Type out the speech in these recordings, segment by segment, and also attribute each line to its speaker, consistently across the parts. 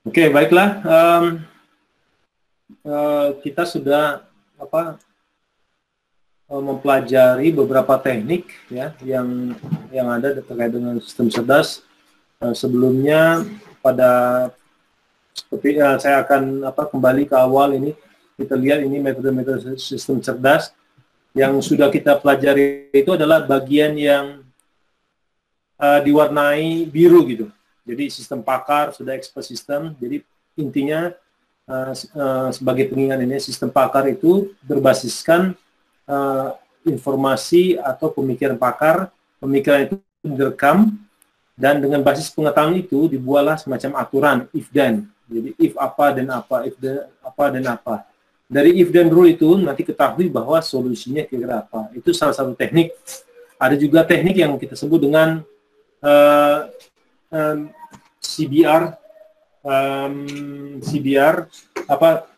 Speaker 1: Oke, baiklah. Kita sudah mempelajari beberapa teknik ya yang ada terkait dengan sistem cerdas. Sebelumnya seperti saya akan kembali ke awal ini, kita lihat ini metode-metode sistem cerdas yang sudah kita pelajari itu adalah bagian yang diwarnai biru gitu. Jadi sistem pakar sudah expert system. Jadi intinya sebagai pengingat ini, sistem pakar itu berbasiskan informasi atau pemikiran pakar. Pemikiran itu direkam dan dengan basis pengetahuan itu dibuatlah semacam aturan if then. Jadi if apa dan apa, if then apa dan apa. Dari if then rule itu nanti ketahui bahwa solusinya kira-kira apa. Itu salah satu teknik. Ada juga teknik yang kita sebut dengan CBR,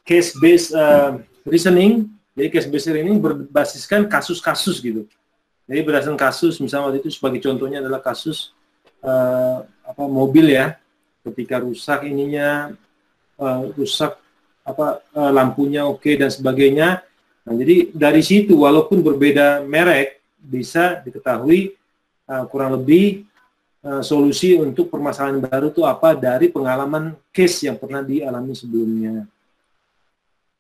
Speaker 1: case based reasoning. Jadi case based reasoning berbasiskan kasus-kasus gitu. Jadi berdasarkan kasus, misalnya waktu itu sebagai contohnya adalah kasus mobil ya, ketika rusak ininya, rusak lampunya oke dan sebagainya. Nah, jadi dari situ walaupun berbeda merek bisa diketahui kurang lebih solusi untuk permasalahan baru itu apa dari pengalaman case yang pernah dialami sebelumnya.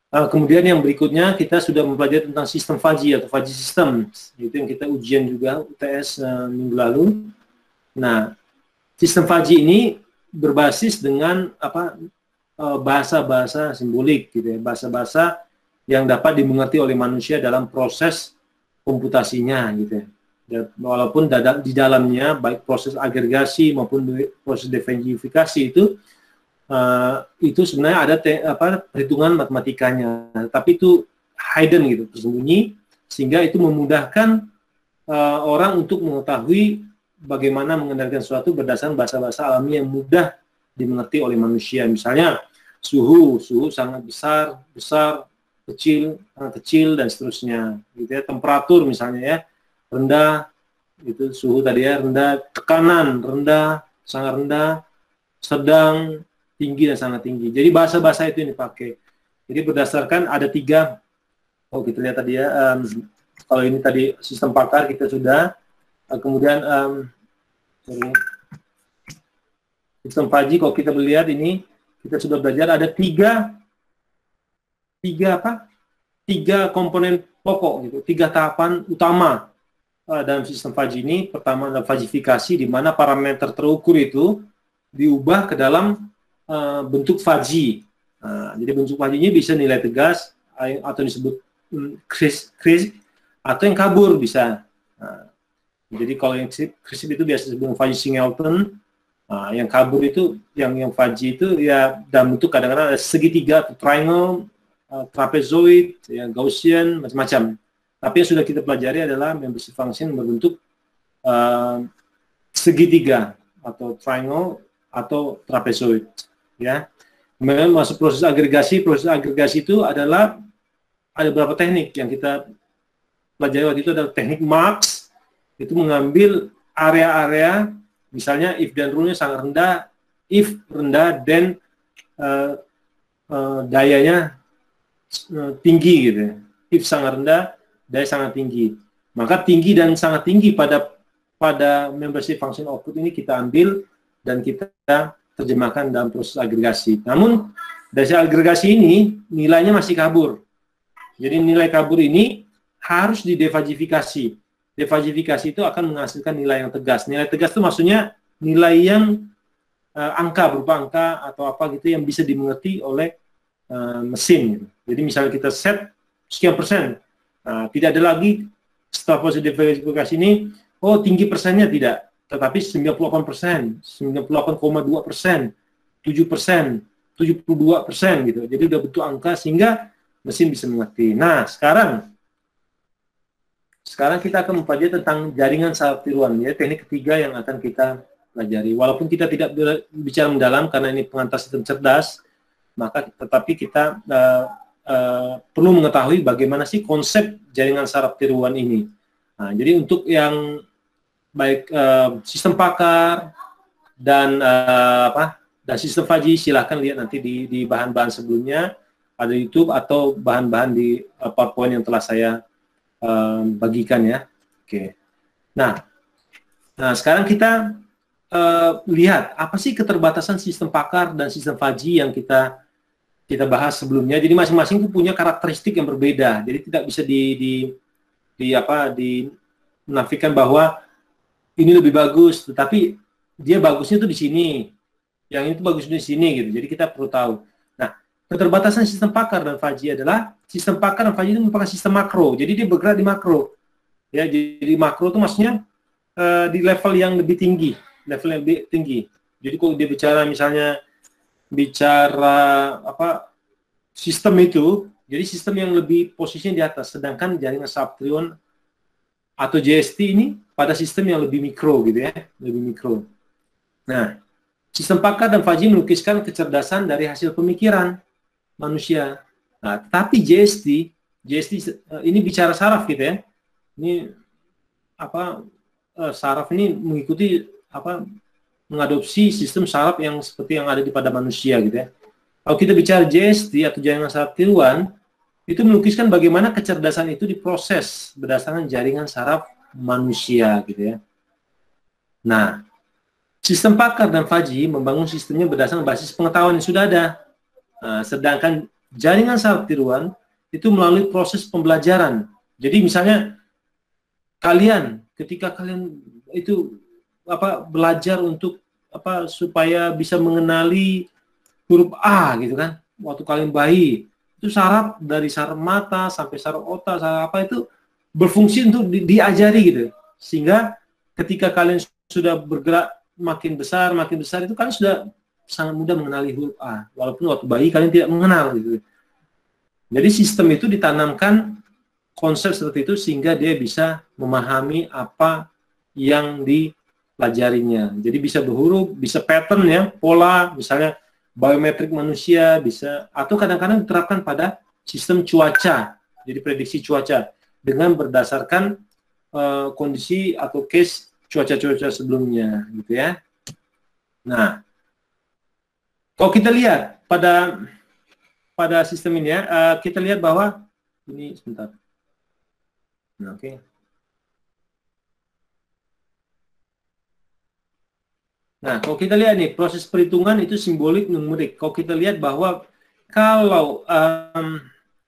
Speaker 1: Kemudian yang berikutnya kita sudah mempelajari tentang sistem fuzzy atau fuzzy system, itu yang kita ujian juga UTS minggu lalu. Nah, sistem fuzzy ini berbasis dengan bahasa-bahasa simbolik gitu ya, bahasa-bahasa yang dapat dimengerti oleh manusia dalam proses komputasinya gitu ya. Walaupun di dalamnya baik proses agregasi maupun proses defensifikasi itu sebenarnya ada perhitungan matematikanya, tapi itu hidden gitu, tersembunyi, sehingga itu memudahkan orang untuk mengetahui bagaimana mengendalikan sesuatu berdasarkan bahasa-bahasa alami yang mudah dimengerti oleh manusia. Misalnya suhu sangat besar, kecil, sangat kecil, dan seterusnya. Gitu ya. Temperatur misalnya ya, rendah, itu suhu tadi ya, rendah, tekanan, rendah, sangat rendah, sedang, tinggi, dan sangat tinggi. Jadi bahasa-bahasa itu yang dipakai. Jadi berdasarkan ada 3, kita lihat tadi ya, kalau ini tadi sistem pakar kita sudah, kemudian sistem fuzzy kalau kita melihat ini, kita sudah belajar ada 3 komponen pokok gitu, 3 tahapan utama dalam sistem fuzzy ini. Pertama adalah fuzzifikasi, di mana parameter terukur itu diubah ke dalam bentuk fuzzy. Jadi bentuk fuzzy ini bisa nilai tegas atau disebut crisp atau yang kabur bisa. Jadi kalau yang crisp itu biasa disebut fuzzy singleton. Yang kabur itu, yang fuzzy itu ya dalam bentuk kadang-kadang ada segitiga, triangle, trapezoid, ya, Gaussian, macam-macam. Tapi yang sudah kita pelajari adalah membership function berbentuk segitiga atau triangle atau trapezoid. Ya, kemudian masuk proses agregasi. Proses agregasi itu adalah ada beberapa teknik yang kita pelajari waktu itu. Adalah teknik Marx, itu mengambil area-area, misalnya if dan rule-nya sangat rendah, if rendah, then dayanya tinggi gitu. If sangat rendah, daya sangat tinggi. Maka tinggi dan sangat tinggi pada membership function output ini kita ambil dan kita terjemahkan dalam proses agregasi. Namun dari agregasi ini nilainya masih kabur. Jadi nilai kabur ini harus didefazifikasi. Defazifikasi itu akan menghasilkan nilai yang tegas. Nilai tegas itu maksudnya nilai yang berupa angka atau apa gitu yang bisa dimengerti oleh mesin. Jadi misalnya kita set sekian persen, tidak ada lagi setelah proses defazifikasi ini, tinggi persennya tidak, tetapi 98%, 98,2%, 7%, 72% gitu. Jadi udah bentuk angka sehingga mesin bisa mengerti. Nah, sekarang kita akan mempelajari tentang jaringan saraf tiruan, ya, teknik ketiga yang akan kita pelajari. Walaupun kita tidak bicara mendalam karena ini pengantar sistem cerdas, tetapi kita perlu mengetahui bagaimana sih konsep jaringan saraf tiruan ini. Nah, jadi untuk yang baik sistem pakar dan Nah, sistem Faji silahkan lihat nanti di bahan-bahan sebelumnya, ada YouTube atau bahan-bahan di PowerPoint yang telah saya bagikan ya. Oke. Nah, sekarang kita lihat apa sih keterbatasan sistem Pakar dan sistem Faji yang kita bahas sebelumnya. Jadi masing-masing itu punya karakteristik yang berbeda. Jadi tidak bisa menafikan bahwa ini lebih bagus, tetapi dia bagusnya tuh di sini, yang itu bagus di sini gitu. Jadi kita perlu tahu. Nah, keterbatasan sistem Pakar dan Faji adalah sistem Pakar dan Faji itu merupakan sistem makro. Jadi dia bergerak di makro. Ya, jadi makro itu maksudnya di level yang lebih tinggi, Jadi kalau dia bicara misalnya sistem itu, jadi sistem yang lebih posisinya di atas, sedangkan jaringan Saptrion atau JST ini pada sistem yang lebih mikro gitu ya, lebih mikro. Nah, sistem Pakar dan Faji melukiskan kecerdasan dari hasil pemikiran manusia. Nah, tapi JST ini bicara saraf gitu ya. Ini saraf ini mengikuti mengadopsi sistem saraf yang seperti yang ada pada manusia gitu ya. Kalau kita bicara JST atau jaringan saraf tiruan, itu melukiskan bagaimana kecerdasan itu diproses berdasarkan jaringan saraf manusia gitu ya. Nah, sistem Pakar dan Faji membangun sistemnya berdasarkan basis pengetahuan yang sudah ada. Nah, sedangkan jaringan saraf tiruan itu melalui proses pembelajaran. Jadi misalnya ketika kalian itu belajar untuk supaya bisa mengenali huruf A gitu kan, waktu kalian bayi, itu saraf dari saraf mata sampai saraf otak, saraf itu berfungsi untuk diajari gitu. Sehingga ketika kalian sudah bergerak makin besar itu kalian sudah sangat mudah mengenali huruf A, walaupun waktu bayi kalian tidak mengenal gitu. Jadi sistem itu ditanamkan konsep seperti itu sehingga dia bisa memahami apa yang dipelajarinya. Jadi bisa berhuruf, bisa pattern ya, pola, misalnya biometrik manusia bisa, atau kadang-kadang diterapkan pada sistem cuaca. Jadi prediksi cuaca dengan berdasarkan kondisi atau case cuaca-cuaca sebelumnya gitu ya. Nah, kalau kita lihat pada sistem ini ya, kita lihat bahwa ini sebentar. Nah, oke. Nah, kalau kita lihat nih, proses perhitungan itu simbolik numerik. Kalau kita lihat bahwa kalau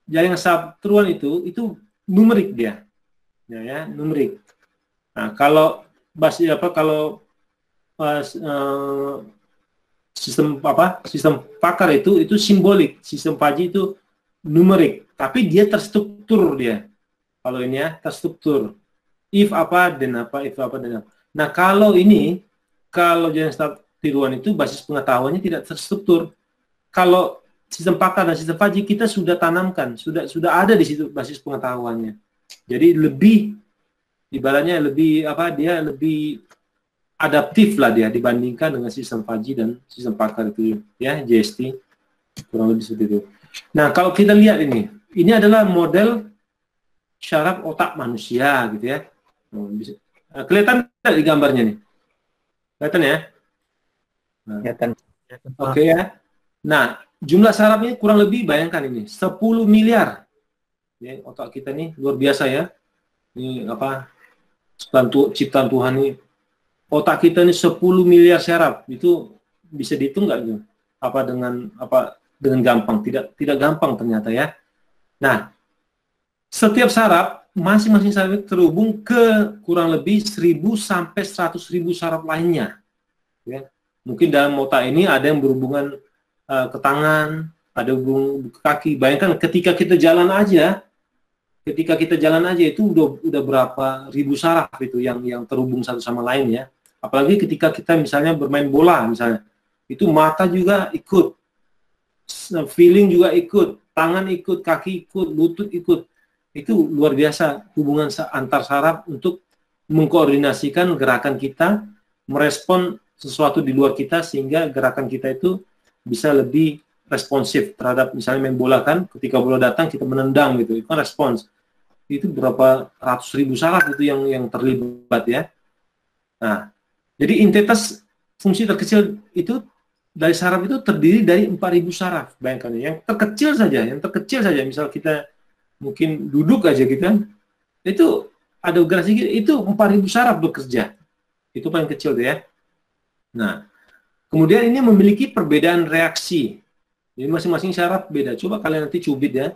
Speaker 1: jaringan Saptrion itu numerik dia. Ya, numerik. Nah, kalau sistem Pakar itu simbolik, sistem Faji itu numerik, tapi dia terstruktur dia. Kalau ini ya, terstruktur. If apa, then apa, if apa, then apa. Nah, kalau jaringan Saptrion itu basis pengetahuannya tidak terstruktur. Kalau sistem Pakar dan sistem Faji kita sudah tanamkan, sudah ada di situ basis pengetahuannya. Jadi ibaratnya dia lebih adaptif lah dia dibandingkan dengan sistem Faji dan sistem Pakar itu ya, JST kurang lebih seperti itu. Nah, kalau kita lihat ini adalah model syaraf otak manusia gitu ya. Kelihatan tidak di gambarnya nih? Kelihatan ya? Nah, kelihatan. Oke ya. Nah, jumlah sarafnya kurang lebih bayangkan ini 10 miliar. Ya, otak kita nih luar biasa ya. Ini ciptaan Tuhan nih. Otak kita ini 10 miliar saraf. Itu bisa dihitung nggak gitu? Dengan gampang? Tidak gampang ternyata ya. Nah, setiap saraf, masing-masing saraf terhubung ke kurang lebih 1000 sampai 100.000 saraf lainnya. Ya. Mungkin dalam otak ini ada yang berhubungan ke tangan, ada hubungan ke kaki. Bayangkan ketika kita jalan aja itu udah berapa ribu saraf itu yang terhubung satu sama lain ya. Apalagi ketika kita misalnya bermain bola misalnya, itu mata juga ikut, feeling juga ikut, tangan ikut, kaki ikut, lutut ikut. Itu luar biasa hubungan antar saraf untuk mengkoordinasikan gerakan kita, merespon sesuatu di luar kita sehingga gerakan kita itu bisa lebih responsif terhadap misalnya main bola kan, ketika bola datang kita menendang gitu, itu kan respons. Itu berapa ratus ribu saraf itu yang terlibat ya. Nah, jadi intensitas fungsi terkecil itu dari saraf itu terdiri dari 4.000 saraf. Bayangkan, yang terkecil saja, misal kita mungkin duduk aja kita, itu ada gerasi itu 4.000 saraf bekerja. Itu paling kecil tuh ya. Nah, kemudian ini memiliki perbedaan reaksi. Jadi masing-masing saraf beda. Coba kalian nanti cubit ya.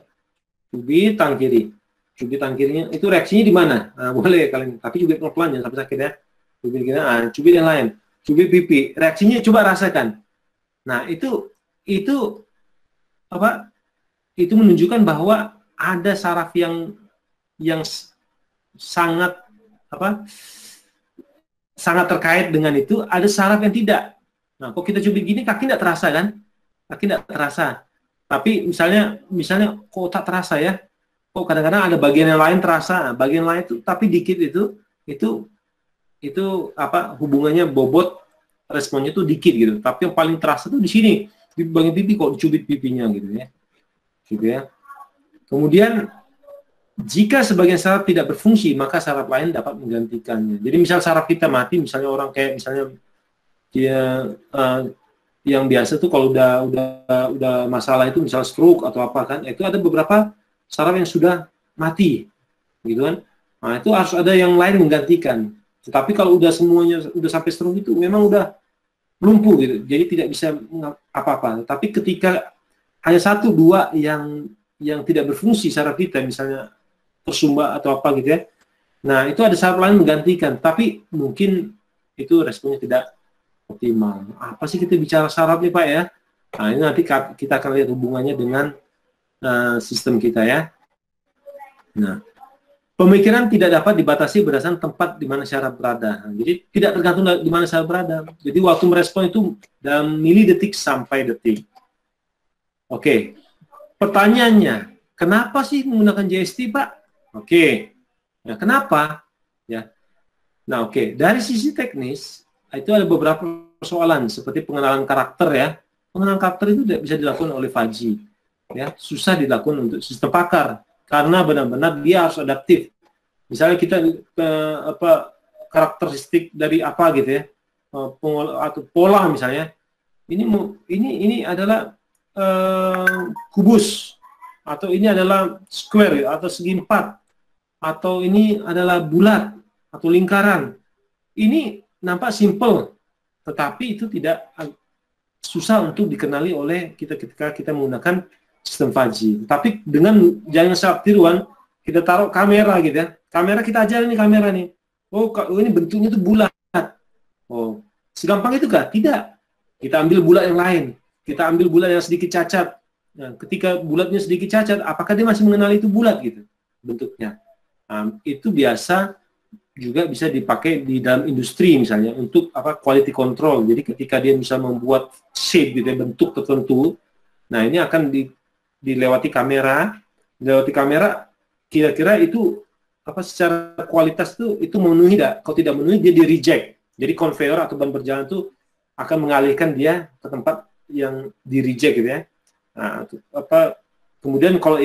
Speaker 1: Cubit tangan kiri. Cubit tangan kirinya, itu reaksinya di mana? Nah, boleh kalian, tapi cubit pelan-pelan jangan sampai sakit ya. Cubit kiri, cubit yang lain. Cubit pipi. Reaksinya coba rasakan. Nah, itu apa? Itu menunjukkan bahwa ada saraf yang sangat sangat terkait dengan itu, ada saraf yang tidak. Nah, kok kita cubit gini kaki tidak terasa kan? Kaki tidak terasa. Tapi misalnya kok tak terasa ya? Kok kadang-kadang ada bagian yang lain terasa. Nah, bagian lain itu tapi dikit itu hubungannya bobot responnya tuh dikit gitu. Tapi yang paling terasa tuh di sini, di bagian pipi, kok dicubit pipinya gitu ya. Gitu ya. Kemudian jika sebagian saraf tidak berfungsi, maka saraf lain dapat menggantikannya. Jadi misal saraf kita mati, misalnya orang kayak misalnya dia yang biasa tuh kalau udah masalah itu misal stroke atau apa kan, itu ada beberapa saraf yang sudah mati, gitu kan. Nah, itu harus ada yang lain menggantikan. Tetapi kalau udah semuanya udah sampai stroke itu memang udah lumpuh gitu. Jadi tidak bisa apa-apa. Tapi ketika hanya 1-2 yang tidak berfungsi saraf kita, misalnya tersumbat atau apa gitu ya. Nah, itu ada saraf lain menggantikan, tapi mungkin itu responnya tidak optimal. Apa sih kita bicara saraf nih Pak ya? Nah, ini nanti kita akan lihat hubungannya dengan sistem kita ya. Nah, pemikiran tidak dapat dibatasi berdasarkan tempat di mana saraf berada. Nah, jadi tidak tergantung di mana saraf berada. Jadi waktu merespon itu dalam milidetik sampai detik. Oke, pertanyaannya, kenapa sih menggunakan JST Pak? Oke, nah kenapa? Ya, nah oke, dari sisi teknis itu ada beberapa persoalan seperti pengenalan karakter ya. Pengenalan karakter itu tidak bisa dilakukan oleh Faji, ya susah dilakukan untuk sistem pakar karena benar-benar dia harus adaptif. Misalnya kita karakteristik dari apa gitu ya, atau pola misalnya, ini adalah kubus atau ini adalah square atau segi 4 atau ini adalah bulat atau lingkaran. Ini nampak simple, tetapi itu tidak susah untuk dikenali oleh kita ketika kita menggunakan sistem Faji. Tapi dengan jangan salah tiruan, kita taruh kamera gitu ya. Kamera kita ajarin nih kamera nih. Oh, ini bentuknya tuh bulat. Oh, segampang itu kah? Tidak. Kita ambil bulat yang lain. Kita ambil bulat yang sedikit cacat. Nah, ketika bulatnya sedikit cacat, apakah dia masih mengenali itu bulat gitu bentuknya? Nah, itu biasa juga bisa dipakai di dalam industri misalnya untuk quality control. Jadi ketika dia bisa membuat shape gitu, bentuk tertentu, nah ini akan dilewati kamera, kira-kira itu secara kualitas itu memenuhi tidak? Kalau tidak memenuhi dia di reject. Jadi conveyor atau ban berjalan itu akan mengalihkan dia ke tempat yang di reject gitu ya. Nah, kemudian kalau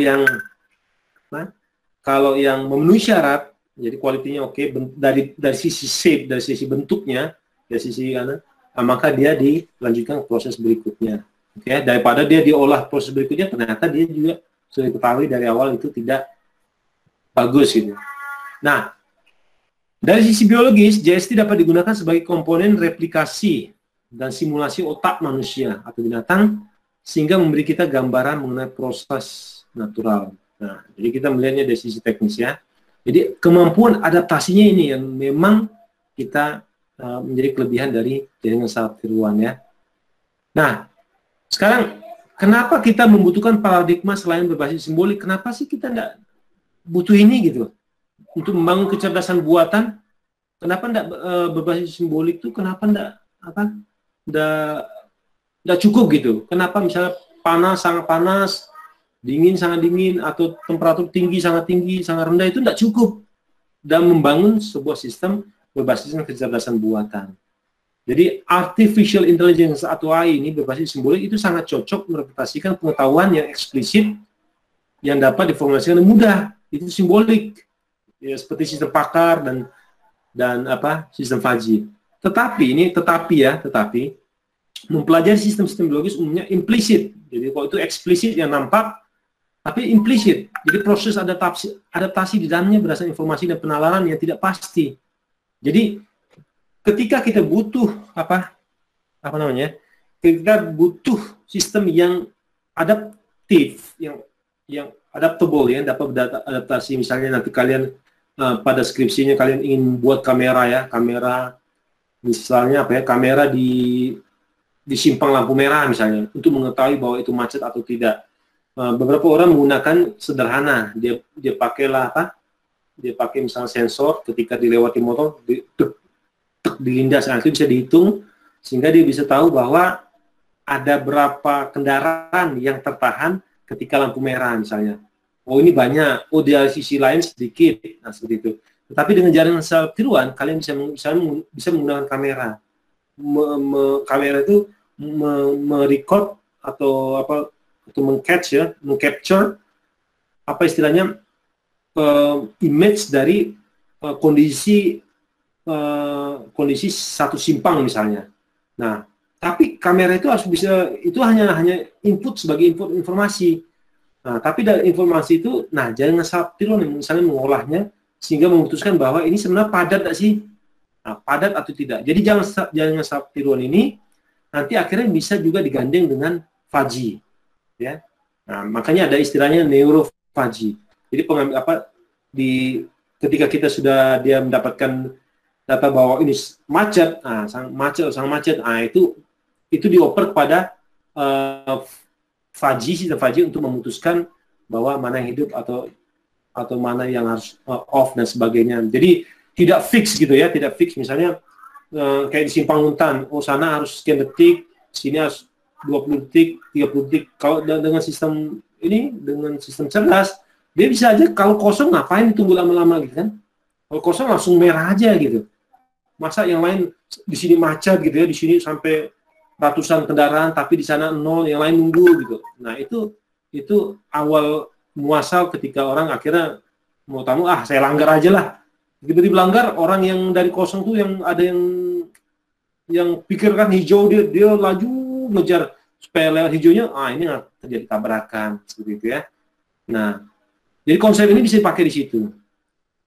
Speaker 1: yang memenuhi syarat, jadi kualitinya oke, dari sisi shape, dari sisi bentuknya, dari sisi maka dia dilanjutkan ke proses berikutnya. Oke, daripada dia diolah proses berikutnya, ternyata dia juga sudah diketahui dari awal itu tidak bagus gitu. Nah, dari sisi biologis, JST dapat digunakan sebagai komponen replikasi dan simulasi otak manusia atau binatang, sehingga memberi kita gambaran mengenai proses natural. Nah, jadi kita melihatnya dari sisi teknis ya. Jadi kemampuan adaptasinya ini yang memang kita menjadi kelebihan dari jaringan saraf tiruan ya. Nah, sekarang kenapa kita membutuhkan paradigma selain berbasis simbolik? Kenapa sih kita tidak butuh ini gitu? Untuk membangun kecerdasan buatan, kenapa tidak berbasis simbolik itu? Kenapa tidak cukup gitu? Kenapa misalnya panas sangat panas, dingin sangat dingin, atau temperatur tinggi, sangat rendah, itu tidak cukup dalam membangun sebuah sistem berbasis kecerdasan buatan. Jadi artificial intelligence atau AI ini berbasis simbolik itu sangat cocok merepresentasikan pengetahuan yang eksplisit yang dapat diformulasikan dengan mudah. Itu simbolik, ya, seperti sistem pakar dan sistem Faji. Tetapi mempelajari sistem-sistem biologis umumnya implisit. Jadi kalau itu eksplisit yang nampak, tapi implisit. Jadi proses adaptasi di dalamnya berdasarkan informasi dan penalaran yang tidak pasti. Jadi ketika kita butuh apa namanya? Kita butuh sistem yang adaptif, yang adaptable, ya, dapat beradaptasi. Misalnya nanti kalian pada skripsinya kalian ingin buat kamera, ya, kamera misalnya apa ya, kamera di simpang lampu merah misalnya, untuk mengetahui bahwa itu macet atau tidak. Beberapa orang menggunakan sederhana, dia pakailah apa? Dia pakai misalnya sensor ketika dilewati motor, dilindas, nah, itu bisa dihitung sehingga dia bisa tahu bahwa ada berapa kendaraan yang tertahan ketika lampu merah misalnya. Oh ini banyak, oh di sisi lain sedikit, nah seperti itu. Tetapi dengan jaringan sel tiruan kalian bisa menggunakan kamera. Kamera itu merecord atau apa, atau mengcapture apa istilahnya, image dari kondisi satu simpang misalnya. Nah, tapi kamera itu harus bisa, itu hanya input sebagai input informasi. Nah, tapi dari informasi itu, nah jaringan saraf tiruan misalnya mengolahnya sehingga memutuskan bahwa ini sebenarnya padat tidak sih, nah, padat atau tidak. Jadi jaringan saraf tiruan ini nanti akhirnya bisa juga digandeng dengan faji, ya. Nah, makanya ada istilahnya neurofaji. Jadi ketika kita sudah dia mendapatkan data bahwa ini macet, nah, sang macet, nah itu dioper kepada sistem faji untuk memutuskan bahwa mana yang hidup atau mana yang harus off dan sebagainya. Jadi tidak fix gitu ya, tidak fix. Misalnya kayak di simpang hutan, oh sana harus sekian detik, sini harus 20 detik, 30 detik. Kalau dengan sistem cerdas, dia bisa aja kalau kosong ngapain ditunggu lama-lama gitu kan. Kalau kosong langsung merah aja gitu. Masa yang lain di sini macet gitu ya, di sini sampai ratusan kendaraan tapi di sana nol, yang lain nunggu gitu. Nah, itu awal muasal ketika orang akhirnya mau tamu, saya langgar aja lah. Tiba-tiba langgar, orang yang dari kosong tuh yang ada yang pikirkan hijau, dia laju ngejar supaya lewat hijaunya, ini terjadi tabrakan seperti itu ya. Nah, jadi konsep ini bisa dipakai di situ.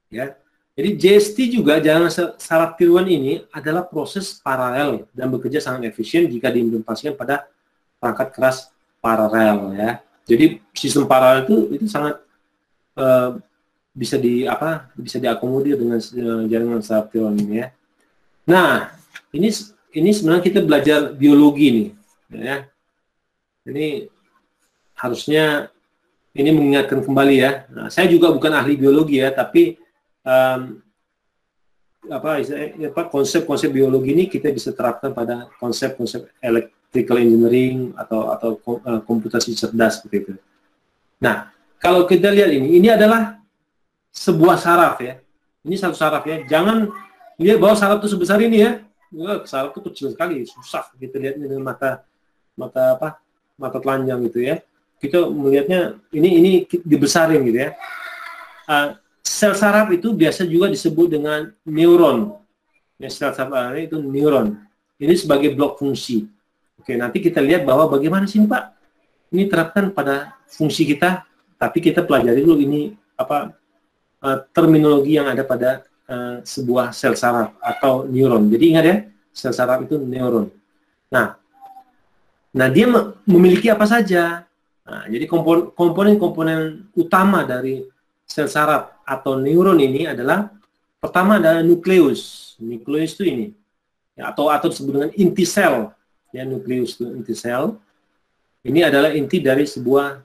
Speaker 1: Ya. Jadi JST juga, jaringan saraf tiruan ini adalah proses paralel dan bekerja sangat efisien jika diimplementasikan pada perangkat keras paralel ya. Jadi sistem paralel itu sangat bisa diakomodir dengan jaringan saraf tiruan ini ya. Nah, ini sebenarnya kita belajar biologi nih ya. Ini harusnya ini mengingatkan kembali ya. Nah, saya juga bukan ahli biologi ya, tapi konsep-konsep biologi ini kita bisa terapkan pada konsep-konsep electrical engineering atau komputasi cerdas seperti itu. Nah, kalau kita lihat ini adalah sebuah saraf ya. Ini satu saraf ya. Jangan lihat bahwa saraf itu sebesar ini ya. Saraf itu kecil sekali, susah kita lihatnya dengan mata telanjang gitu ya. Kita melihatnya ini dibesarin gitu ya. Sel saraf itu biasa juga disebut dengan neuron. Ya, sel saraf itu neuron. Ini sebagai blok fungsi. Oke, nanti kita lihat bahwa bagaimana sih Pak? Ini terapkan pada fungsi kita, tapi kita pelajari dulu ini terminologi yang ada pada sebuah sel saraf atau neuron. Jadi ingat ya, sel saraf itu neuron. Nah dia memiliki apa saja? Nah, jadi komponen-komponen utama dari sel saraf atau neuron ini adalah, pertama adalah nukleus. Nukleus itu ini ya, atau disebut dengan inti sel ya. Nukleus itu inti sel. Ini adalah inti dari sebuah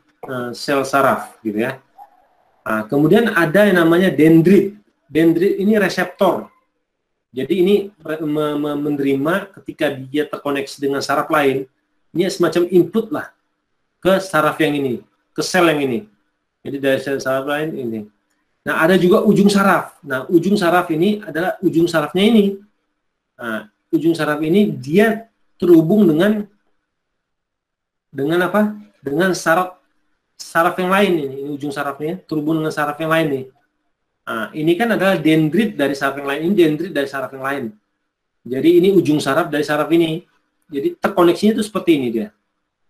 Speaker 1: sel saraf gitu ya. Nah, kemudian ada yang namanya dendrit. Dendrit ini reseptor. Jadi ini menerima ketika dia terkoneksi dengan saraf lain, ini semacam input lah ke saraf yang ini, ke sel yang ini. Jadi dari sel saraf lain ini. Nah, ada juga ujung saraf. Nah, ujung saraf ini adalah ujung sarafnya ini. Nah, ujung saraf ini dia terhubung dengan apa? Dengan saraf yang lain ini. Ini ujung sarafnya terhubung dengan saraf yang lain nih. Nah, ini kan adalah dendrit dari saraf yang lain. Ini dendrit dari saraf yang lain. Jadi ini ujung saraf dari saraf ini. Jadi terkoneksinya itu seperti ini dia.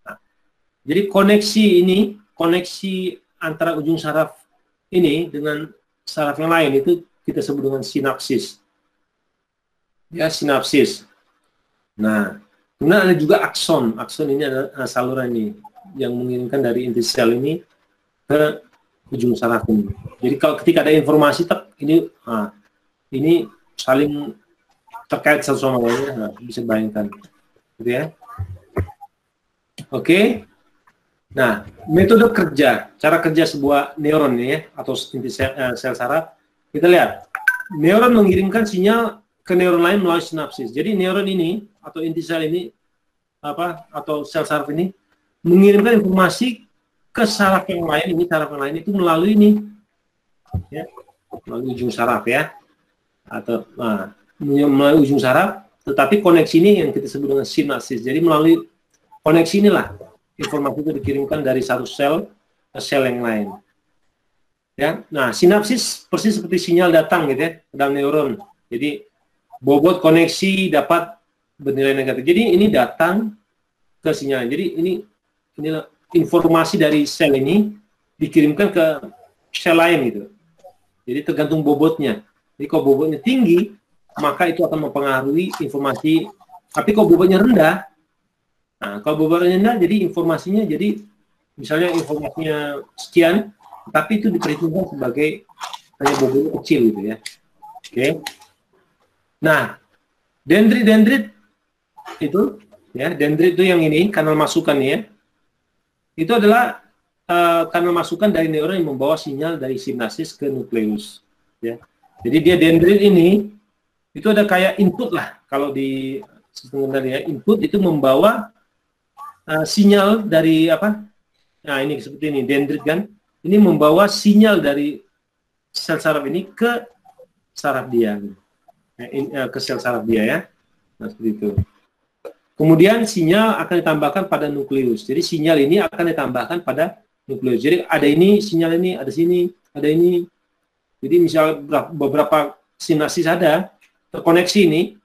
Speaker 1: Nah, jadi koneksi antara ujung saraf ini dengan saraf yang lain itu kita sebut dengan sinapsis. Ya, sinapsis. Nah, kemudian ada juga akson. Akson ini adalah saluran ini yang mengirimkan dari inti sel ini ke ujung saraf ini. Jadi kalau ketika ada informasi ini saling terkait satu sama lainnya, nah, bisa bayangkan, gitu ya. Oke. Nah, metode kerja, cara kerja sebuah neuron ini ya, atau inti sel saraf, kita lihat. Neuron mengirimkan sinyal ke neuron lain melalui sinapsis. Jadi neuron ini atau inti sel ini atau sel saraf ini mengirimkan informasi ke saraf yang lain, itu melalui ini, ya, melalui ujung saraf ya, atau melalui ujung saraf. Tetapi koneksi ini yang kita sebut dengan sinapsis. Jadi melalui koneksi inilah informasi itu dikirimkan dari satu sel ke sel yang lain. Ya, nah sinapsis persis seperti sinyal datang gitu ya ke dalam neuron. Jadi bobot koneksi dapat bernilai negatif. Jadi ini datang ke sinyal. Jadi inilah informasi dari sel ini dikirimkan ke sel lain gitu. Jadi tergantung bobotnya. Jadi kalau bobotnya tinggi, maka itu akan mempengaruhi informasi. Tapi kalau bobotnya rendah, nah kalau bobotnya rendah, jadi informasinya jadi misalnya informasinya sekian, tapi itu diperhitungkan sebagai hanya bobotnya kecil gitu ya. Oke. Nah, dendrit itu ya, dendrit itu yang ini kanal masukan ya. Itu adalah kanal masukan dari neuron yang membawa sinyal dari sinapsis ke nukleus ya. Jadi dia dendrit ini itu ada kayak input lah kalau di sistem ya. Input itu membawa sinyal dari apa? Nah, ini seperti ini dendrit kan. Ini membawa sinyal dari sel saraf ini ke saraf dia. Ke sel saraf dia ya. Nah, seperti itu. Kemudian sinyal akan ditambahkan pada nukleus. Jadi sinyal ini akan ditambahkan pada nukleus. Jadi ada ini, sinyal ini, ada sini, ada ini. Jadi misal beberapa sinapsis ada terkoneksi ini,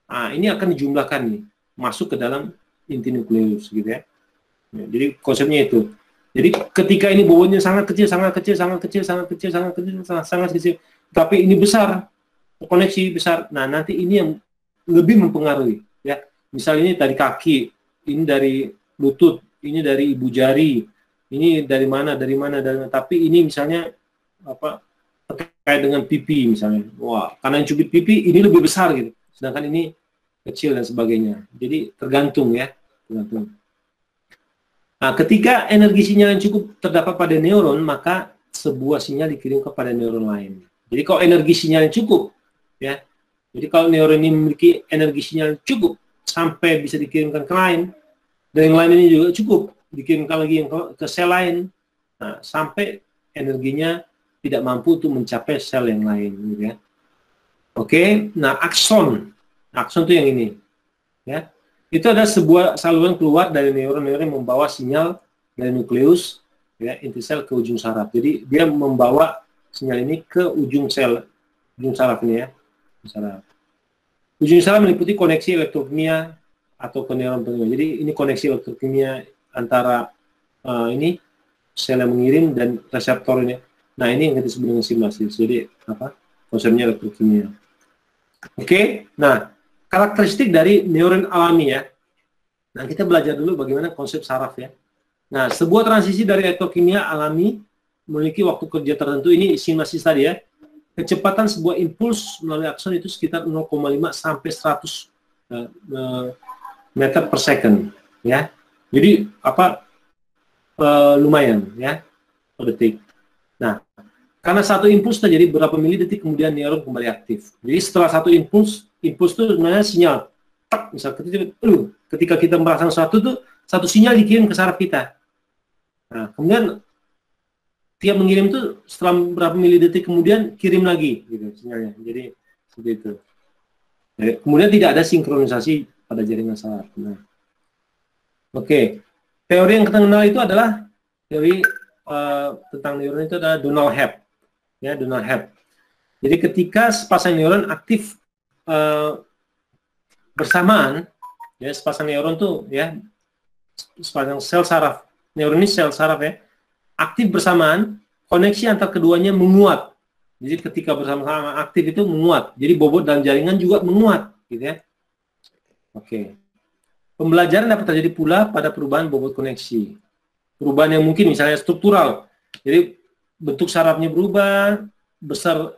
Speaker 1: nah ini akan dijumlahkan nih, masuk ke dalam inti nukleus gitu ya. Jadi konsepnya itu. Jadi ketika ini bobotnya sangat kecil, tapi ini besar, terkoneksi besar. Nah nanti ini yang lebih mempengaruhi ya. Misal ini dari kaki, ini dari lutut, ini dari ibu jari, ini dari mana, tapi ini misalnya terkait dengan pipi misalnya. Wah, karena yang cubit pipi ini lebih besar gitu. Sedangkan ini kecil dan sebagainya. Jadi tergantung ya, tergantung. Nah, ketika energi sinyal yang cukup terdapat pada neuron, maka sebuah sinyal dikirim kepada neuron lain. Jadi kalau energi sinyal yang cukup ya. Jadi kalau neuron ini memiliki energi sinyal yang cukup sampai bisa dikirimkan ke lain, dan yang lain ini juga cukup dikirimkan lagi yang ke sel lain, nah, sampai energinya tidak mampu untuk mencapai sel yang lain, gitu ya. Oke, nah akson itu yang ini, ya. Itu ada sebuah saluran keluar dari neuron-neuron yang membawa sinyal dari nukleus, ya, inti sel ke ujung saraf. Jadi dia membawa sinyal ini ke ujung saraf ini ya, saraf. Ujung saraf meliputi koneksi elektrokimia atau ke neuron penerima. Jadi ini koneksi elektrokimia antara ini sel yang mengirim dan reseptor ini. Nah ini yang kita sebut dengan sinapsis. Jadi konsepnya elektrokimia. Oke. Nah karakteristik dari neuron alami ya. Nah kita belajar dulu bagaimana konsep saraf ya. Nah sebuah transisi dari elektrokimia alami memiliki waktu kerja tertentu. Ini sinapsis tadi ya. Kecepatan sebuah impuls melalui akson itu sekitar 0,5 sampai 100 meter per second ya. Jadi lumayan ya per detik. Nah, karena satu impuls terjadi beberapa milidetik kemudian neuron kembali aktif. Jadi setelah satu impuls itu sebenarnya sinyal. Misal ketika kita merasakan satu sinyal dikirim ke saraf kita. Nah, kemudian tiap mengirim itu setelah berapa milidetik kemudian kirim lagi gitu sinyalnya. Jadi seperti itu. Jadi, kemudian tidak ada sinkronisasi pada jaringan saraf. Nah, oke. Teori yang kita kenal itu adalah teori tentang neuron itu adalah Donald Hebb. Ya, Donald Hebb. Jadi ketika sepasang neuron aktif bersamaan, Ya, sepasang neuron tuh ya, sepasang sel saraf. Neuron ini sel saraf ya, aktif bersamaan, koneksi antar keduanya menguat. Jadi ketika bersama-sama aktif itu menguat. Jadi bobot dalam jaringan juga menguat, gitu ya. Oke. Pembelajaran dapat terjadi pula pada perubahan bobot koneksi. Perubahan yang mungkin misalnya struktural. Jadi bentuk sarafnya berubah, besar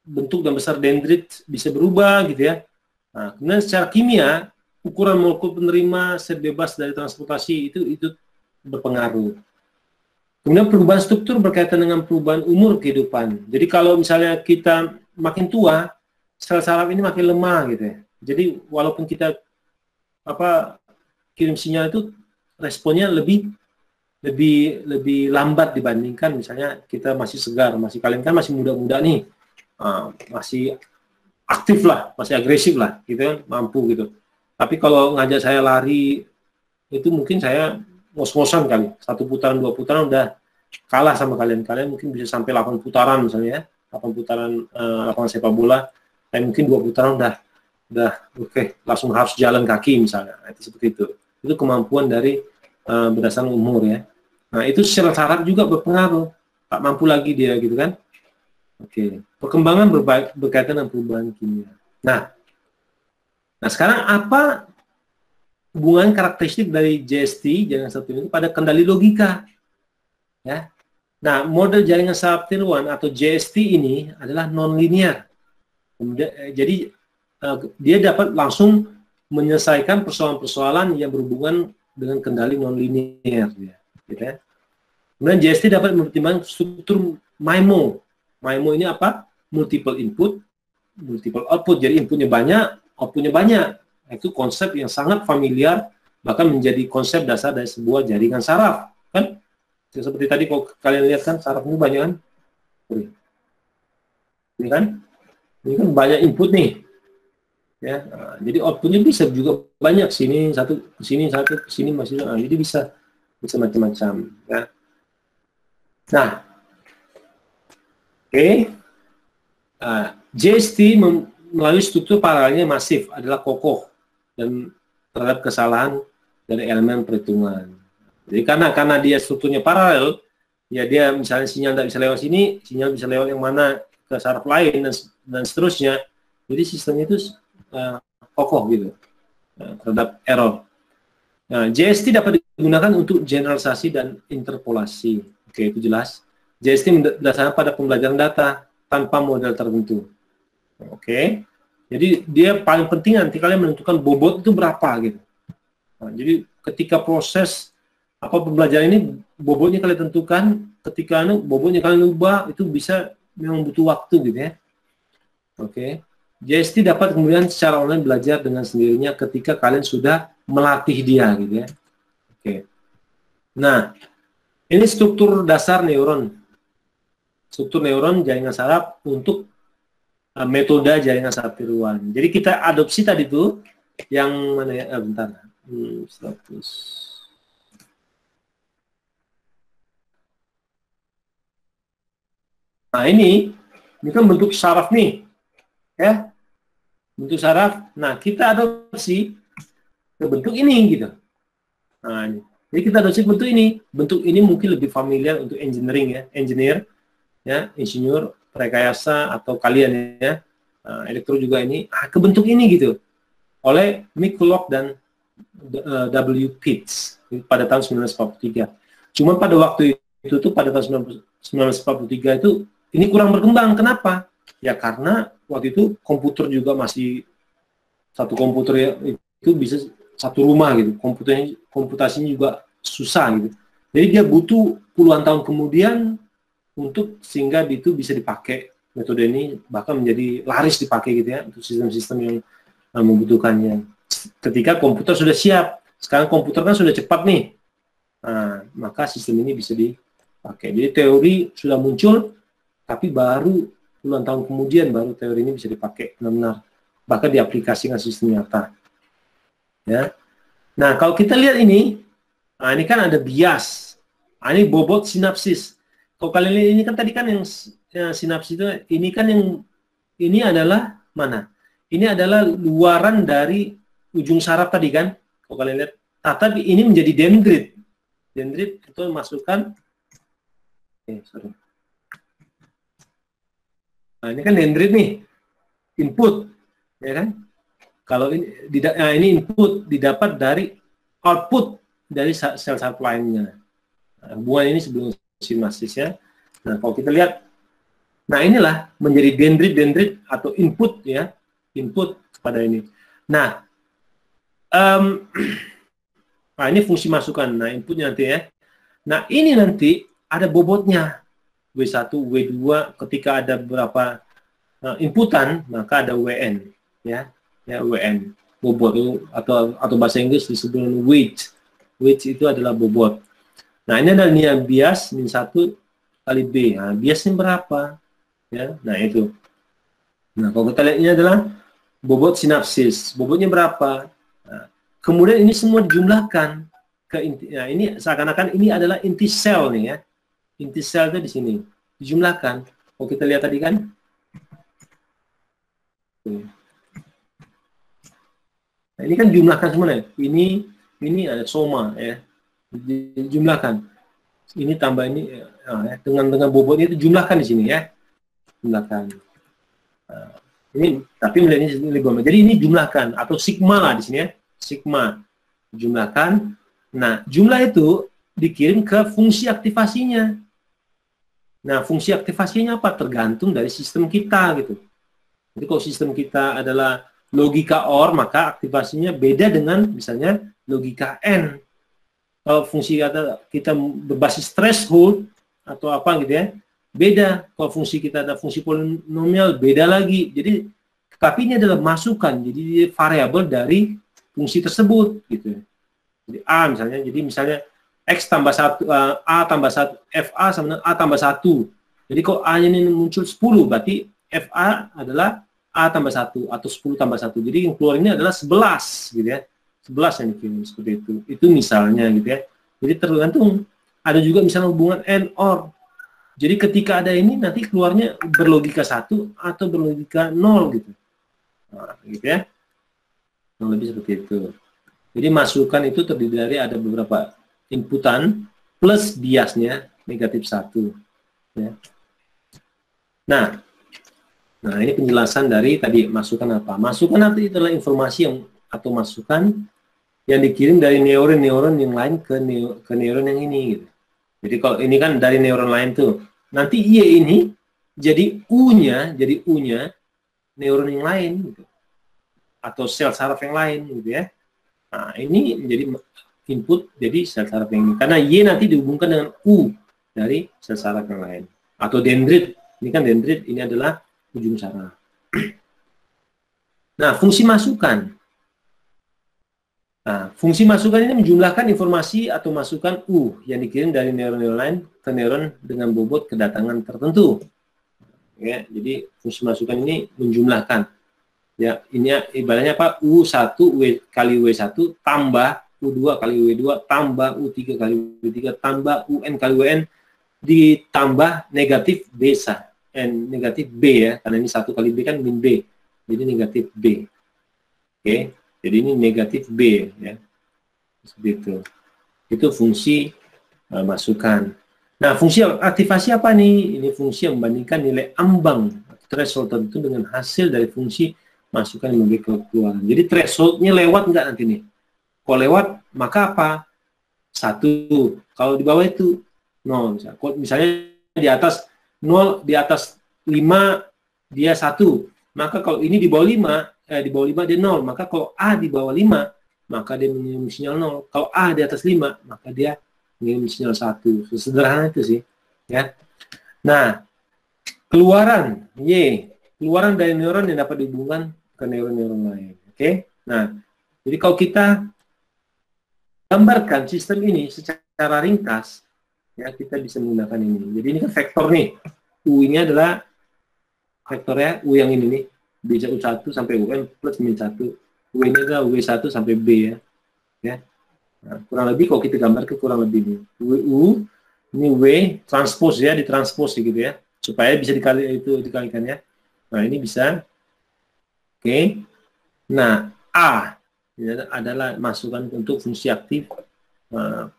Speaker 1: bentuk dan besar dendrit bisa berubah gitu ya. Nah, kemudian secara kimia, ukuran molekul penerima sel bebas dari transportasi itu berpengaruh. Kemudian perubahan struktur berkaitan dengan perubahan umur kehidupan. Jadi kalau misalnya kita makin tua, sel saraf ini makin lemah gitu ya. Jadi walaupun kita kirim sinyal itu responnya lebih lambat dibandingkan misalnya kita masih segar, kalian kan masih muda-muda nih, masih aktif lah, masih agresif lah, gitu kan, mampu gitu. Tapi kalau ngajak saya lari itu mungkin saya ngos-ngosan kali, 1 putaran 2 putaran udah kalah sama kalian mungkin bisa sampai 8 putaran misalnya ya, 8 putaran lapangan sepak bola, tapi mungkin 2 putaran udah oke, langsung harus jalan kaki misalnya. Nah, itu seperti itu kemampuan dari berdasarkan umur ya. Nah, itu sel saraf juga berpengaruh, tak mampu lagi dia gitu kan. Oke, perkembangan berkaitan dengan perubahan kimia. Nah sekarang apa hubungan karakteristik dari JST jaringan saraf tiruan pada kendali logika? Ya. Nah, model jaringan saraf tiruan atau JST ini adalah non-linear. Jadi dia dapat langsung menyelesaikan persoalan-persoalan yang berhubungan dengan kendali non-linear, gitu ya. Kemudian JST dapat mempertimbangkan struktur MIMO. MIMO ini apa? Multiple input, multiple output. Jadi inputnya banyak, outputnya banyak. Itu konsep yang sangat familiar, bahkan menjadi konsep dasar dari sebuah jaringan saraf, kan? Seperti tadi kalau kalian lihat kan saraf ini banyak kan? Ini kan banyak input nih. Ya, nah, jadi outputnya bisa juga banyak, sini satu, sini satu, sini masih, jadi bisa macam-macam. Ya. Nah, oke. JST melalui struktur paralelnya masif adalah kokoh dan terhadap kesalahan dari elemen perhitungan. Jadi karena dia strukturnya paralel, ya dia misalnya sinyal tidak bisa lewat sini, sinyal bisa lewat yang mana ke saraf lain dan seterusnya. Jadi sistemnya itu kokoh gitu terhadap error. Nah, JST dapat digunakan untuk generalisasi dan interpolasi. Oke, itu jelas. JST berdasarkan pada pembelajaran data tanpa model tertentu. Oke, jadi dia paling penting nanti kalian menentukan bobot itu berapa gitu. Nah, jadi ketika proses pembelajaran ini bobotnya kalian tentukan, ketika bobotnya kalian ubah itu bisa memang butuh waktu gitu ya. Oke, JST dapat kemudian secara online belajar dengan sendirinya ketika kalian sudah melatih dia gitu ya. Oke, nah ini struktur dasar neuron. Struktur neuron jaringan saraf untuk metode jaringan saraf tiruan. Jadi kita adopsi tadi itu yang mana ya? Bentar. Status. Nah ini kan bentuk saraf nih, ya, bentuk saraf. Nah kita adopsi ke bentuk ini gitu. Nah ini. Jadi kita adopsi bentuk ini mungkin lebih familiar untuk engineer, ya, insinyur, rekayasa atau kalian ya, elektro juga ini ke bentuk ini gitu, oleh Mikulock dan W. Pitts pada tahun 1943. Cuma pada waktu itu tuh pada tahun 1943 itu ini kurang berkembang. Kenapa? Ya karena waktu itu komputer juga masih satu komputer ya, itu bisa satu rumah gitu. Komputasinya juga susah gitu. Jadi dia butuh puluhan tahun kemudian untuk sehingga itu bisa dipakai, metode ini bahkan menjadi laris dipakai gitu ya untuk sistem-sistem yang membutuhkannya. Ketika komputer sudah siap, sekarang komputer kan sudah cepat nih, maka sistem ini bisa dipakai. Jadi teori sudah muncul, tapi baru puluhan tahun kemudian baru teori ini bisa dipakai benar-benar, bahkan diaplikasikan sistem nyata. Ya. Nah kalau kita lihat ini kan ada bias, ini bobot sinapsis. Kalau kalian lihat ini kan tadi kan yang sinapsis itu, ini kan yang ini adalah mana? Ini adalah luaran dari ujung saraf tadi kan, kalau kalian lihat. Nah, tapi ini menjadi dendrit. Dendrit itu masukkan, sorry. Nah, ini kan dendrit nih, input, ya kan? Kalau ini input didapat dari output dari sel saraf lainnya. Nah, hubungan ini sebelum sinapsis ya. Nah, kalau kita lihat, nah inilah menjadi dendrit atau input ya, input pada ini. Nah, nah ini fungsi masukan. Nah, inputnya nanti ya. Nah, ini nanti ada bobotnya. W1, W2, ketika ada beberapa inputan, maka ada WN ya. Ya, WN. Bobot itu atau bahasa Inggris disebut weight. Weight itu adalah bobot. Nah, ini ada nilai bias min 1 kali B. Nah, biasnya berapa? Ya, nah itu. Nah, kalau kita lihat ini adalah bobot sinapsis. Bobotnya berapa? Nah, kemudian ini semua dijumlahkan ke inti. Nah, ini seakan-akan ini adalah inti sel nih ya. Inti sel itu di sini dijumlahkan. Kalau kita lihat tadi kan. Nah, ini kan jumlahkan semuanya. Ini ada soma ya. Dijumlahkan. Ini tambah ini ya, dengan bobotnya itu jumlahkan di sini ya. Jumlahkan. Nah, ini tapi nilainya ini. Jadi ini jumlahkan atau sigma lah di sini ya. Sigma jumlahkan. Nah, jumlah itu dikirim ke fungsi aktivasinya. Nah, fungsi aktivasinya apa? Tergantung dari sistem kita gitu. Jadi kalau sistem kita adalah logika OR, maka aktivasinya beda dengan misalnya logika N. Kalau fungsi kita berbasis threshold atau apa gitu ya, beda. Kalau fungsi kita ada fungsi polinomial, beda lagi. Jadi, tapi ini adalah masukan, jadi variabel dari fungsi tersebut gitu. Jadi A misalnya, jadi misalnya X tambah 1, A tambah 1, FA sama dengan A tambah 1. Jadi kalau A-nya ini muncul 10, berarti FA adalah A tambah 1 atau 10 tambah 1. Jadi yang keluar ini adalah 11 gitu ya. 11 yang dikirim seperti itu. Itu misalnya gitu ya. Jadi tergantung. Ada juga misalnya hubungan AND OR. Jadi ketika ada ini nanti keluarnya berlogika 1 atau berlogika 0 gitu. Nah, gitu ya. Yang lebih seperti itu. Jadi masukan itu terdiri dari ada beberapa inputan plus biasnya negatif 1 ya. Nah ini penjelasan dari tadi masukan apa. Masukan itu adalah informasi yang atau masukan yang dikirim dari neuron-neuron yang lain ke neuron yang ini gitu. Jadi kalau ini kan dari neuron lain tuh, nanti Y ini jadi U-nya neuron yang lain gitu. Atau sel saraf yang lain gitu ya. Nah, ini menjadi input jadi sel saraf yang ini. Karena Y nanti dihubungkan dengan U dari sel saraf yang lain. Atau dendrit. Ini kan dendrit, ini adalah ujung saraf. Nah, fungsi masukan. Nah, fungsi masukan ini menjumlahkan informasi atau masukan U yang dikirim dari neuron-neuron lain ke neuron dengan bobot kedatangan tertentu. Ya, jadi fungsi masukan ini menjumlahkan. Ya, ini ibaratnya apa? U1 kali W1 tambah U2 kali W2 tambah U3 kali W3 tambah UN kali WN ditambah negatif B negatif B ya, karena ini 1 kali B kan min B. Jadi negatif B. Oke. Jadi ini negatif B ya. Seperti itu. Itu fungsi masukan. Nah, fungsi aktivasi apa nih? Ini fungsi yang membandingkan nilai ambang threshold tertentu dengan hasil dari fungsi masukan yang memberi keluaran. Jadi thresholdnya lewat nggak nanti nih? Kalau lewat, maka apa? 1. Kalau di bawah itu 0. Misalnya di atas 0, di atas 5, dia 1. Maka kalau ini di bawah 5, di bawah 5 dia 0. Maka kalau A di bawah 5, maka dia mengirim sinyal 0. Kalau A di atas 5, maka dia mengirim sinyal 1. Sederhana itu sih. Ya. Nah, keluaran Y. Keluaran dari neuron yang dapat dihubungkan ke neuron-neuron lain. Oke. Nah, jadi kalau kita gambarkan sistem ini secara ringkas, ya kita bisa menggunakan ini. Jadi ini kan vektor nih. U ini adalah vektornya U yang ini nih. Bisa U1 sampai UN plus min 1. U ini adalah W1 sampai B ya. Ya. Nah, kurang lebih kalau kita gambarkan kurang lebih ini. U ini W transpose ya, ditranspose gitu ya. Supaya bisa dikalikan ya. Nah, ini bisa. Oke. Nah, A. ya, adalah masukan untuk fungsi aktif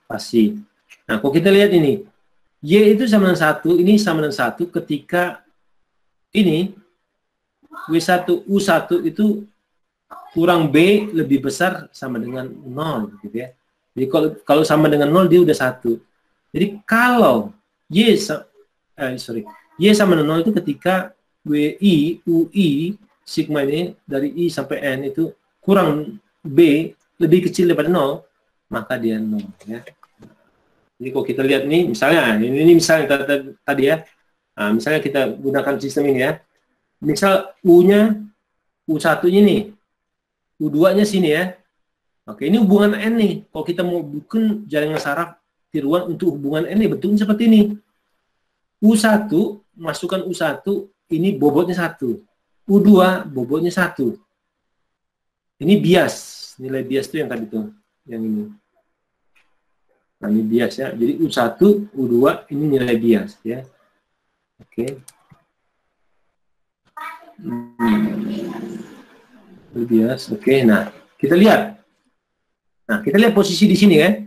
Speaker 1: pasi. Nah, kalau kita lihat ini, Y itu sama dengan 1, ini sama dengan 1 ketika ini W1 U1 itu kurang B lebih besar sama dengan 0 gitu ya. Jadi kalau sama dengan 0 dia udah 1. Jadi kalau Y sama dengan 0 itu ketika WI, UI, sigma ini dari I sampai N itu kurang B lebih kecil daripada 0, maka dia 0 ya. Jadi kalau kita lihat nih, misalnya, ini misalnya tadi ya, nah, misalnya kita gunakan sistem ini ya, misal U-nya, U1-nya nih, U2-nya sini ya, oke, ini hubungan N nih, kalau kita mau bikin jaringan saraf tiruan untuk hubungan N nih, bentuknya seperti ini, U1, masukkan U1, ini bobotnya 1, U2, bobotnya 1, ini bias, nilai bias itu yang tadi tuh, yang ini. Nah, ini bias ya. Jadi U1, U2 ini nilai bias ya. Oke. Bias. Oke. Nah, kita lihat. Nah, kita lihat posisi di sini ya.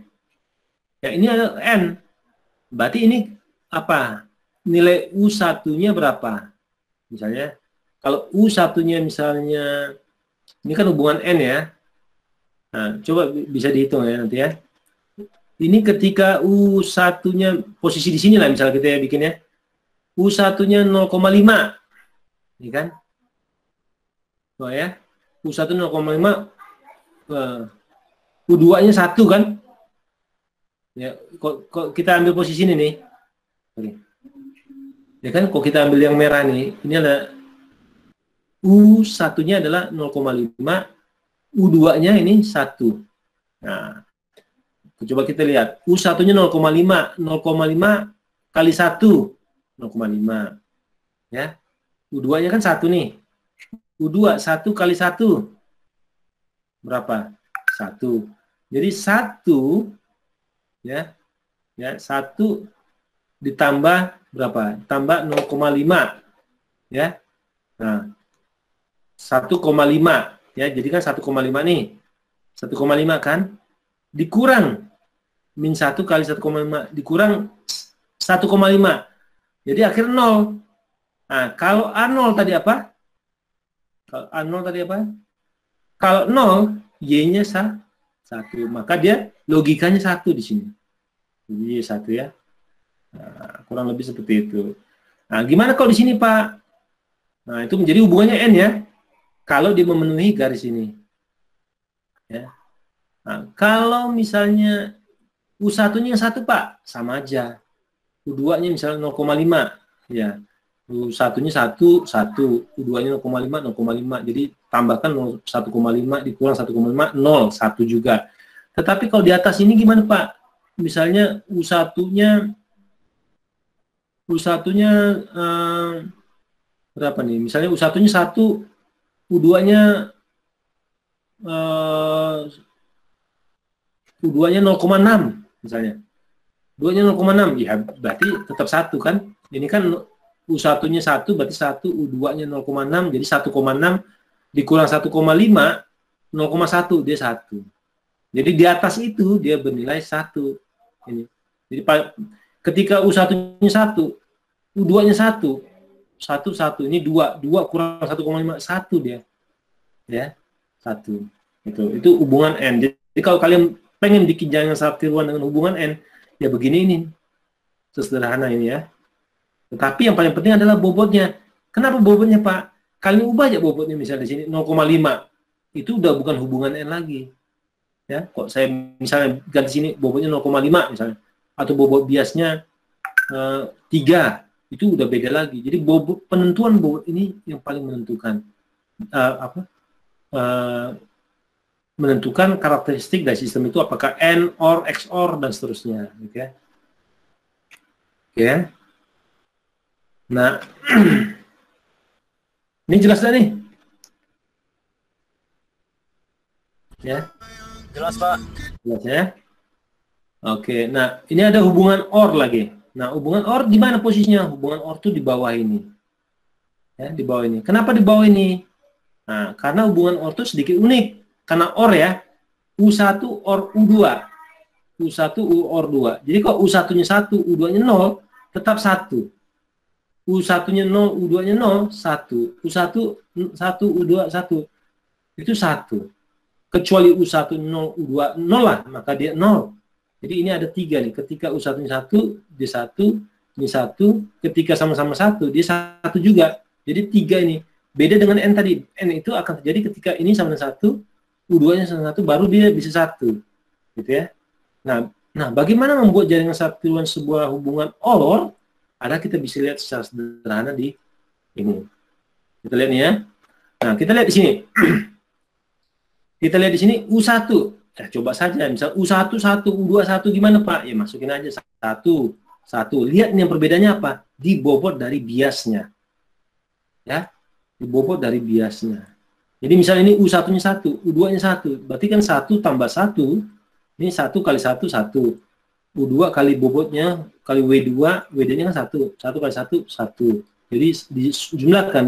Speaker 1: Ya, ini ada N. Berarti ini apa? Nilai U1-nya berapa? Misalnya kalau U1-nya misalnya ini kan hubungan N ya. Nah, coba bisa dihitung ya nanti ya. Ini ketika U1-nya posisi di sini lah misalnya kita bikin ya. U1-nya 0,5. Ini kan? Oh ya. U1 0,5. U2-nya 1 kan? Ya, kok kita ambil posisi ini nih. Oke. Ya kan, kok kita ambil yang merah nih, ini ada U1-nya adalah 0,5, U2-nya ini 1. Nah, coba kita lihat, U1-nya 0,5, 0,5 kali 1, 0,5. Ya. U2-nya kan 1 nih. U2, 1 kali 1. Berapa? 1. Jadi 1, ya, 1 ditambah berapa? Tambah 0,5. Ya. Nah, 1,5. Ya, jadi kan 1,5 nih. 1,5 kan? Dikurang min 1 kali 1,5 dikurang 1,5. Jadi akhir 0. Nah, kalau A0 tadi apa? Kalau A0 tadi apa? Kalau 0, Y-nya 1. Maka dia logikanya 1 di sini. Jadi 1 ya. Nah, kurang lebih seperti itu. Nah, gimana kalau di sini, Pak? Nah, itu menjadi hubungannya N ya. Kalau dia memenuhi garis ini. Ya. Nah, kalau misalnya U1-nya 1, Pak, sama aja. U2-nya misalnya 0,5. Ya. U1-nya 1, U2-nya 0,5, 0,5. Jadi tambahkan 1,5 dikurang 1,5, 0, 1 juga. Tetapi kalau di atas ini gimana, Pak? Misalnya U1-nya berapa nih? Misalnya U1-nya 1, U2-nya 0,6 misalnya. U2-nya 0,6, ya berarti tetap 1 kan? Ini kan U1-nya 1, berarti 1, U2-nya 0,6, jadi 1,6 dikurang 1,5, 0,1, dia 1. Jadi di atas itu dia bernilai 1. Ini. Jadi ketika U1-nya 1, U2-nya 1, 1, ini 2 kurang 1,5, 1 dia. Ya, 1. Itu hubungan N. Jadi kalau kalian pengen bikin jaringan saraf tiruan dengan hubungan N, ya begini ini. Sesederhana ini ya. Tetapi yang paling penting adalah bobotnya. Kenapa bobotnya, Pak? Kalian ubah aja bobotnya misalnya di sini 0,5. Itu udah bukan hubungan N lagi. Ya, kok saya misalnya ganti sini bobotnya 0,5 misalnya. Atau bobot biasnya 3. Itu udah beda lagi. Jadi penentuan bobot ini yang paling menentukan menentukan karakteristik dari sistem itu apakah N, OR, XOR, dan seterusnya. Oke. Oke. Nah, ini jelas dah nih? Ya.
Speaker 2: Jelas, Pak.
Speaker 1: Jelas ya? Oke. Nah, ini ada hubungan OR lagi. Nah, hubungan OR di mana posisinya? Hubungan OR itu di bawah ini. Ya, di bawah ini. Kenapa di bawah ini? Nah, karena hubungan OR itu sedikit unik. karena OR ya, U1 OR U2. U1 OR 2. Jadi kalau U1-nya 1, U2-nya 0, tetap 1. U1-nya 0, U2-nya 0, 1. U1, 1, U2, 1. Itu 1. Kecuali U1, 0, U2, 0 lah, maka dia 0. Jadi ini ada 3 nih. Ketika U1-nya 1, dia 1. Ini 1. Ketika sama-sama 1, dia 1 juga. Jadi 3 ini. Beda dengan N tadi. N itu akan terjadi ketika ini sama dengan 1, U2-nya sama 1, baru dia bisa 1. Gitu ya. Nah, bagaimana membuat jaringan satuan sebuah hubungan OR? Ada kita bisa lihat secara sederhana di ini. Kita lihat nih ya. Nah, kita lihat di sini. Kita lihat di sini U1. Coba saja, misal U1, 1, U2, 1 gimana Pak? Ya masukin aja 1, 1. Lihat nih yang perbedaannya apa? Dibobot dari biasnya. Ya, dibobot dari biasnya. Jadi misalnya ini U1-nya 1, U2-nya 1. Berarti kan 1 tambah 1, ini 1 kali 1, 1. U2 kali bobotnya, kali W2, WD-nya kan 1. 1 kali 1, 1. Jadi dijumlahkan,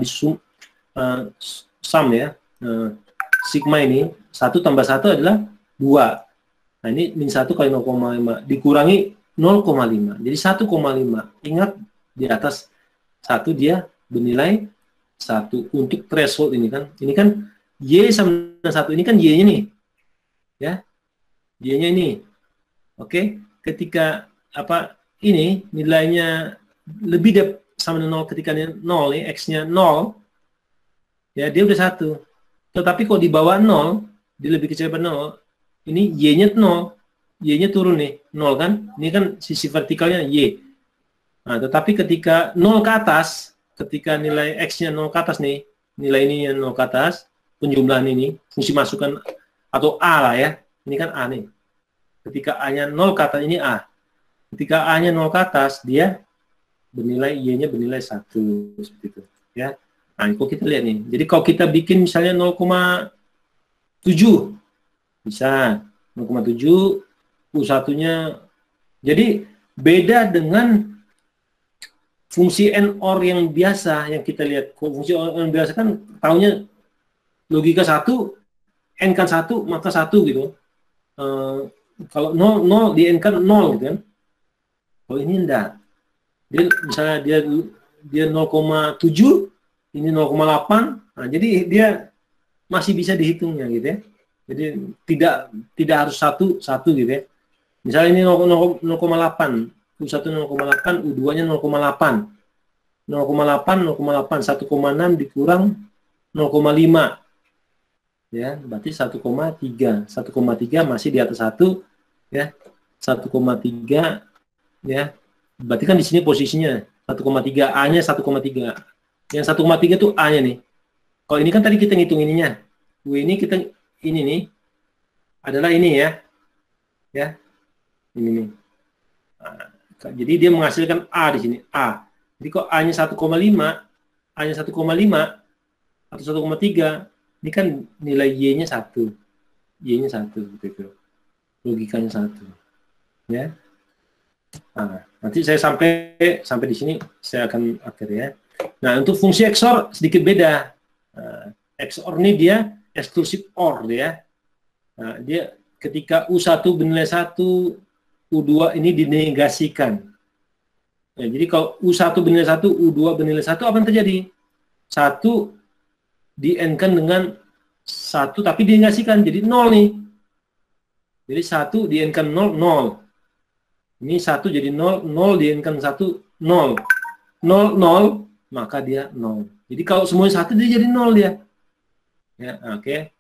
Speaker 1: sum ya. Sigma ini, 1 tambah 1 adalah 2. Nah ini min 1 kali 0,5. Dikurangi 0,5. Jadi 1,5. Ingat, di atas 1 dia bernilai 1. Untuk threshold ini kan. Ini kan Y sama 1. Ini kan Y-nya nih. Ya. Y-nya ini. Oke. Ketika ini nilainya lebih dari sama dengan 0 ketika ini 0 nih, X-nya 0, ya dia udah 1. Tetapi kalau di bawah 0, dia lebih kecil dari 0, ini Y-nya 0, Y-nya turun nih, 0 kan? Ini kan sisi vertikalnya Y. Nah, tetapi ketika 0 ke atas, ketika nilai X-nya 0 ke atas nih, nilai ini yang 0 ke atas, penjumlahan ini, fungsi masukan, atau A lah ya, ini kan A nih. Ketika A-nya 0 ke atas, ini A. Ketika A-nya 0 ke atas, dia bernilai Y-nya bernilai 1. Seperti itu. Ya. Nah, itu kita lihat nih. Jadi kalau kita bikin misalnya 0,7, bisa 0,7, U1-nya. Jadi beda dengan fungsi NOR yang biasa, yang kita lihat. Fungsi NOR yang biasa kan tahunya logika 1, N kan 1, maka 1 gitu. Kalau 0 di N kan 0 gitu kan. Kalau ini enggak. Dia misalnya dia 0,7, ini 0,8. Nah, jadi dia masih bisa dihitungnya gitu ya. Jadi tidak harus satu gitu ya. Misalnya ini 0,8, U1 0,8, U2-nya 0,8. 0,8, 0,8, 1,6 dikurang 0,5. Ya, berarti 1,3. 1,3 masih di atas 1 ya. 1,3 ya. Berarti kan di sini posisinya 1,3, A-nya 1,3. Yang 1,3 itu A-nya nih. Kalau ini kan tadi kita ngitung ininya. W ini kita ini nih adalah ini ya. Ya. Ini nih. Nah, jadi dia menghasilkan A di sini, A. Jadi kalau A-nya 1,5, A-nya 1,5 atau 1,3, ini kan nilai Y-nya 1. Y-nya 1 gitu. Logikanya 1. Ya. Nah, nanti saya sampai di sini saya akan akhir ya. Nah, untuk fungsi XOR sedikit beda. Nah, XOR ini dia exclusive OR ya. Nah, dia ketika U1 bernilai 1, U2 ini dinegasikan. Ya, jadi kalau U1 bernilai 1, U2 bernilai 1, apa yang terjadi? 1 di-N-kan dengan 1, tapi dinegasikan, jadi 0 nih. Jadi 1 di-N-kan 0, 0. Ini 1 jadi 0, 0 di-N-kan 1, 0. 0, 0, maka dia 0. Jadi kalau semuanya 1, dia jadi 0 dia. Ya, oke.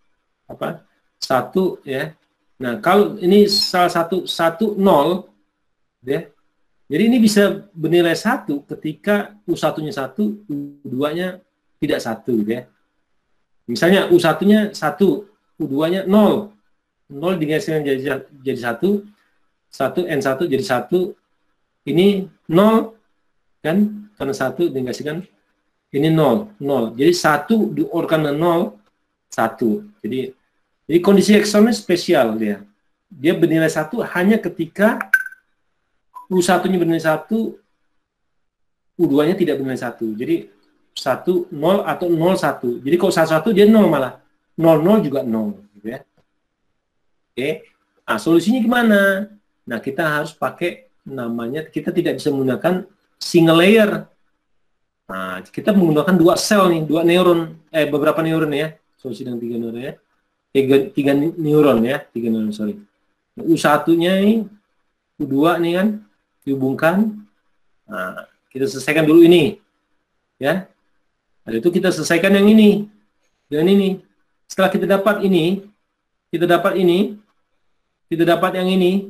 Speaker 1: 1 ya. Nah, kalau ini salah satu 1, 0 ya. Jadi ini bisa bernilai 1 ketika U1-nya 1, U2-nya tidak 1 gitu ya. Misalnya U1-nya 1, U2-nya 0. 0 digeserkan jadi 1, 1 N1 jadi 1. Ini 0 kan? Karena 1 digeserkan ini 0, 0. Jadi 1 diorkan dengan 0, 1. Jadi kondisi XOR-nya spesial dia. Dia bernilai 1 hanya ketika U1-nya bernilai 1, U2-nya tidak bernilai 1. Jadi 1, 0 atau 0, 1. Jadi kalau 1, 1 dia 0 malah. 0, 0 juga 0. Gitu ya. Oke. Nah, solusinya gimana? Nah, kita harus pakai namanya, kita tidak bisa menggunakan single layer. Nah, kita menggunakan dua sel nih, dua neuron, beberapa neuron ya, solusi dengan tiga neuron ya, tiga neuron ya, tiga neuron, sorry. U1-nya ini, U2 nih kan, dihubungkan. Nah, kita selesaikan dulu ini, ya. Lalu itu kita selesaikan yang ini, dengan ini. Setelah kita dapat ini, kita dapat ini, kita dapat yang ini,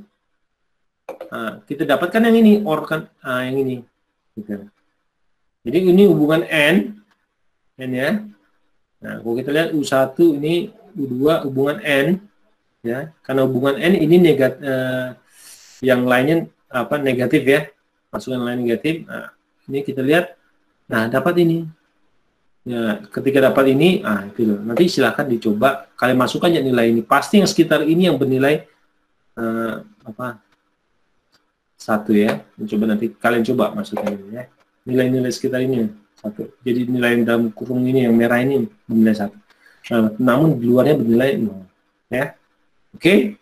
Speaker 1: nah, kita dapatkan yang ini, organ, yang ini. Gitu. Jadi ini hubungan N ya. Nah, kalau kita lihat U1 ini, U2 hubungan N, ya. Karena hubungan N ini yang lainnya apa negatif ya, masukan lain negatif. Nah, ini kita lihat, nah dapat ini. Ya, ketika dapat ini, itu loh. Nanti silahkan dicoba. Kalian masukkan ya nilai ini. Pasti yang sekitar ini yang bernilai satu ya. Coba nanti kalian coba masukkan ini ya. Nilai-nilai sekitar ini satu. Jadi nilai yang dalam kurung ini yang merah ini bernilai satu. Namun di luarnya bernilai 0. Ya. Oke.